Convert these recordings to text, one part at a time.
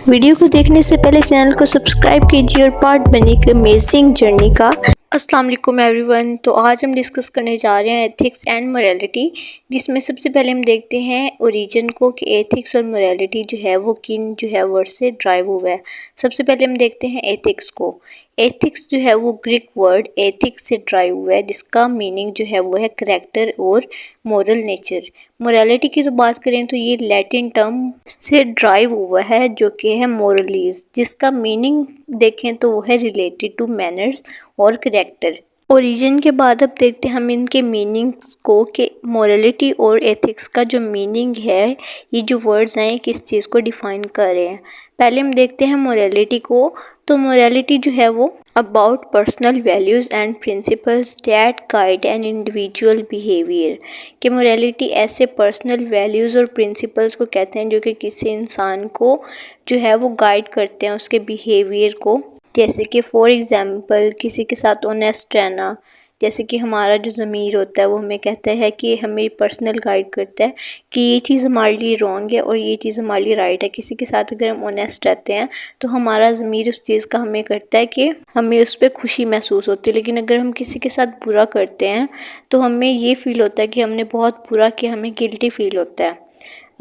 Video को देखने से पहले चैनल को सब्सक्राइब कीजिए और पार्ट बने एक अमेजिंग जर्नी का। अस्सलाम वालेकुम एवरीवन। तो आज हम डिस्कस करने जा रहे हैं एथिक्स एंड मोरालिटी, जिसमें सबसे पहले हम देखते हैं ओरिजिन को कि एथिक्स और मोरालिटी जो है वो किन जो है वर्ड से ड्राइव हुआ है। सबसे पहले हम देखते हैं एथिक्स को। एथिक्स जो है वो ग्रीक वर्ड एथिक्स से ड्राइव हुआ है, जिसका मीनिंग जो है वो है करैक्टर और मोरल नेचर। मोरालिटी की तो बात करें तो ये लैटिन टर्म से ड्राइव हुआ है जो कि है मोरलीज, जिसका मीनिंग देखें तो वो है रिलेटेड टू मैनर्स और करैक्टर। ओरिजिन के बाद अब देखते हैं हम इनके मीनिंग्स को कि मोरालिटी और एथिक्स का जो मीनिंग है, ये जो वर्ड्स हैं किस चीज़ को डिफाइन कर रहे हैं। पहले हम देखते हैं मोरालिटी को। तो मोरालिटी जो है वो about personal values and principles that guide an individual behaviour. कि मोरालिटी ऐसे पर्सनल वैल्यूज़ और प्रिंसिपल्स को कहते हैं जो कि किसी इंसान को जो है वो गाइड करते हैं उसके बिहेवियर को। जैसे कि फॉर एग्ज़ाम्पल किसी के साथ ऑनेस्ट रहना, जैसे कि हमारा जो ज़मीर होता है वो हमें कहता है कि हमें पर्सनल गाइड करता है कि ये चीज़ हमारे लिए रॉन्ग है और ये चीज़ हमारे लिए राइट है। किसी के साथ अगर हम ऑनेस्ट रहते हैं तो हमारा ज़मीर उस चीज़ का हमें करता है कि हमें उस पर खुशी महसूस होती है। लेकिन अगर हम किसी के साथ बुरा करते हैं तो हमें ये फ़ील होता है कि हमने बहुत बुरा किया, हमें गिल्टी फ़ील होता है।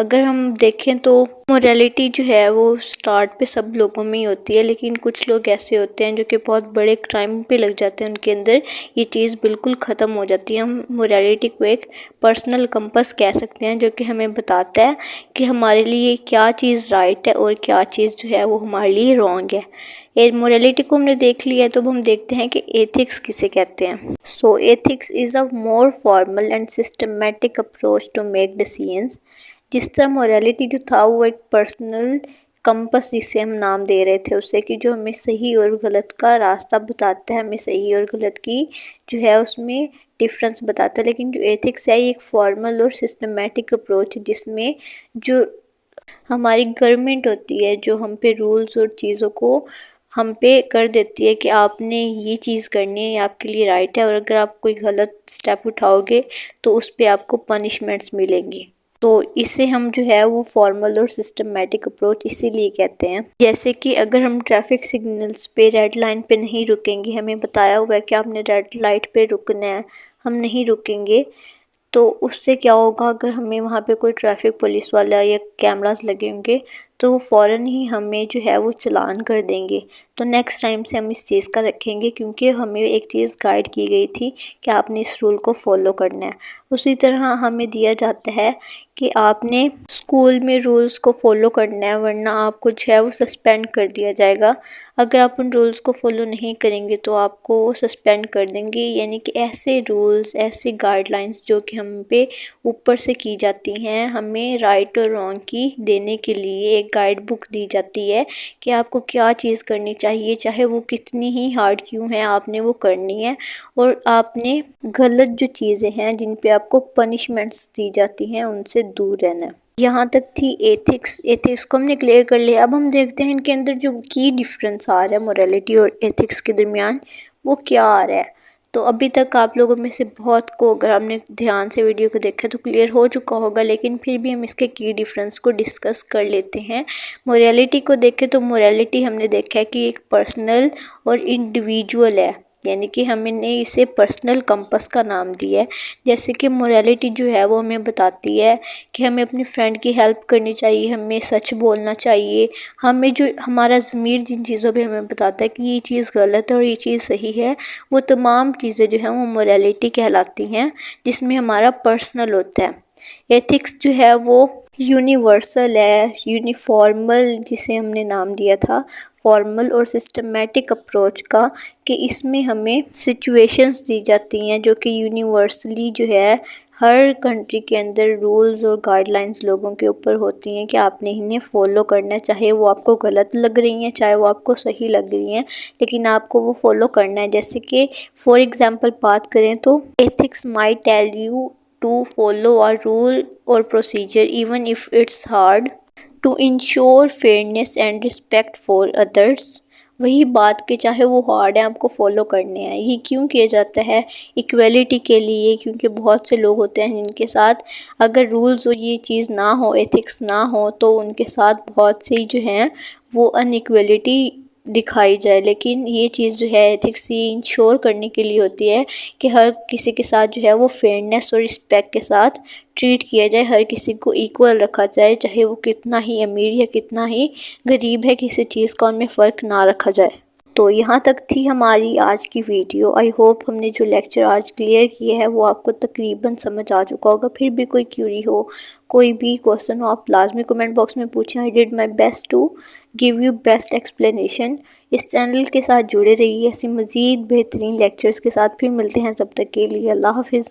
अगर हम देखें तो मोरालिटी जो है वो स्टार्ट पे सब लोगों में ही होती है, लेकिन कुछ लोग ऐसे होते हैं जो कि बहुत बड़े क्राइम पे लग जाते हैं, उनके अंदर ये चीज़ बिल्कुल ख़त्म हो जाती है। हम मोरालिटी को एक पर्सनल कंपास कह सकते हैं जो कि हमें बताता है कि हमारे लिए क्या चीज़ राइट है और क्या चीज़ जो है वो हमारे लिए रॉन्ग है। ये मोरालिटी को हमने देख लिया है, तो अब हम देखते हैं कि एथिक्स किसे कहते हैं। So ethics is a more formal and systematic approach to make decisions. जिस तरह मोरालिटी जो था वो एक पर्सनल कंपस, जिसे हम नाम दे रहे थे उससे, कि जो हमें सही और गलत का रास्ता बताता है, हमें सही और गलत की जो है उसमें डिफरेंस बताता है। लेकिन जो एथिक्स है ये एक फॉर्मल और सिस्टमेटिक अप्रोच है, जिसमें जो हमारी गवर्नमेंट होती है जो हम पे रूल्स और चीज़ों को हम पे कर देती है कि आपने ये चीज़ करनी है, ये आपके लिए राइट है, और अगर आप कोई गलत स्टेप उठाओगे तो उस पर आपको पनिशमेंट्स मिलेंगी। तो इसे हम जो है वो फॉर्मल और सिस्टमेटिक अप्रोच इसीलिए कहते हैं। जैसे कि अगर हम ट्रैफिक सिग्नल्स पे रेड लाइन पे नहीं रुकेंगे, हमें बताया हुआ है कि आपने रेड लाइट पे रुकना है, हम नहीं रुकेंगे तो उससे क्या होगा, अगर हमें वहाँ पे कोई ट्रैफिक पुलिस वाला या कैमरास लगे होंगे तो वो फ़ौरन ही हमें जो है वो चालान कर देंगे। तो नेक्स्ट टाइम से हम इस चीज़ का रखेंगे, क्योंकि हमें एक चीज़ गाइड की गई थी कि आपने इस रूल को फॉलो करना है। उसी तरह हमें दिया जाता है कि आपने स्कूल में रूल्स को फॉलो करना है, वरना आपको जो है वो सस्पेंड कर दिया जाएगा। अगर आप उन रूल्स को फॉलो नहीं करेंगे तो आपको वो सस्पेंड कर देंगे। यानी कि ऐसे रूल्स, ऐसी गाइडलाइंस जो कि हम पे ऊपर से की जाती हैं, हमें राइट और रॉन्ग की देने के लिए एक गाइड बुक दी जाती है कि आपको क्या चीज़ करनी चाहिए, चाहे वो कितनी ही हार्ड क्यों है, आपने वो करनी है। और आपने गलत जो चीज़ें हैं जिन पे आपको पनिशमेंट्स दी जाती हैं उनसे दूर रहना है। यहाँ तक थी एथिक्स। एथिक्स को हमने क्लियर कर लिया। अब हम देखते हैं इनके अंदर जो की डिफरेंस आ रहा है मोरालिटी और एथिक्स के दरमियान, वो क्या आ रहा है। तो अभी तक आप लोगों में से बहुत को, अगर हमने ध्यान से वीडियो को देखा तो क्लियर हो चुका होगा, लेकिन फिर भी हम इसके की डिफरेंस को डिस्कस कर लेते हैं। मोरालिटी को देखें तो मोरालिटी हमने देखा है कि एक पर्सनल और इंडिविजुअल है, यानी कि हमने इसे पर्सनल कंपास का नाम दिया है। जैसे कि मोरालिटी जो है वो हमें बताती है कि हमें अपने फ्रेंड की हेल्प करनी चाहिए, हमें सच बोलना चाहिए, हमें जो हमारा ज़मीर जिन चीज़ों पे हमें बताता है कि ये चीज़ गलत है और ये चीज़ सही है, वो तमाम चीज़ें जो हैं वो मोरालिटी कहलाती हैं, जिसमें हमारा पर्सनल होता है। एथिक्स जो है वो यूनिवर्सल है, यूनिफॉर्मल जिसे हमने नाम दिया था, फॉर्मल और सिस्टमेटिक अप्रोच का, कि इसमें हमें सिचुएशंस दी जाती हैं जो कि यूनिवर्सली जो है हर कंट्री के अंदर रूल्स और गाइडलाइंस लोगों के ऊपर होती हैं कि आपने इन्हें फॉलो करना है, चाहे वो आपको गलत लग रही हैं चाहे वो आपको सही लग रही हैं, लेकिन आपको वो फॉलो करना है। जैसे कि फॉर एग्जांपल बात करें तो ethics might tell you to follow a rule और procedure even if it's hard to ensure fairness and respect for others, वही बात कि चाहे वो हार्ड है आपको फॉलो करने हैं। ये क्यों किया जाता है? इक्वलिटी के लिए, क्योंकि बहुत से लोग होते हैं जिनके साथ अगर रूल्स और ये चीज़ ना हो, एथिक्स ना हो, तो उनके साथ बहुत सी जो हैं वो अनइक्वलिटी दिखाई जाए। लेकिन ये चीज़ जो है एथिक्स ये इंश्योर करने के लिए होती है कि हर किसी के साथ जो है वो फेयरनेस और रिस्पेक्ट के साथ ट्रीट किया जाए, हर किसी को इक्वल रखा जाए, चाहे वो कितना ही अमीर या कितना ही गरीब है, किसी चीज़ का उनमें फ़र्क ना रखा जाए। तो यहाँ तक थी हमारी आज की वीडियो। आई होप हमने जो लेक्चर आज क्लियर किया है वो आपको तकरीबन समझ आ चुका होगा। फिर भी कोई क्यूरी हो, कोई भी क्वेश्चन हो, आप लाजमी कमेंट बॉक्स में पूछें। I did my best to give you best explanation. इस चैनल के साथ जुड़े रहिए ऐसी मज़ीद बेहतरीन लेक्चर्स के साथ। फिर मिलते हैं, तब तक के लिए अल्लाह हाफिज़।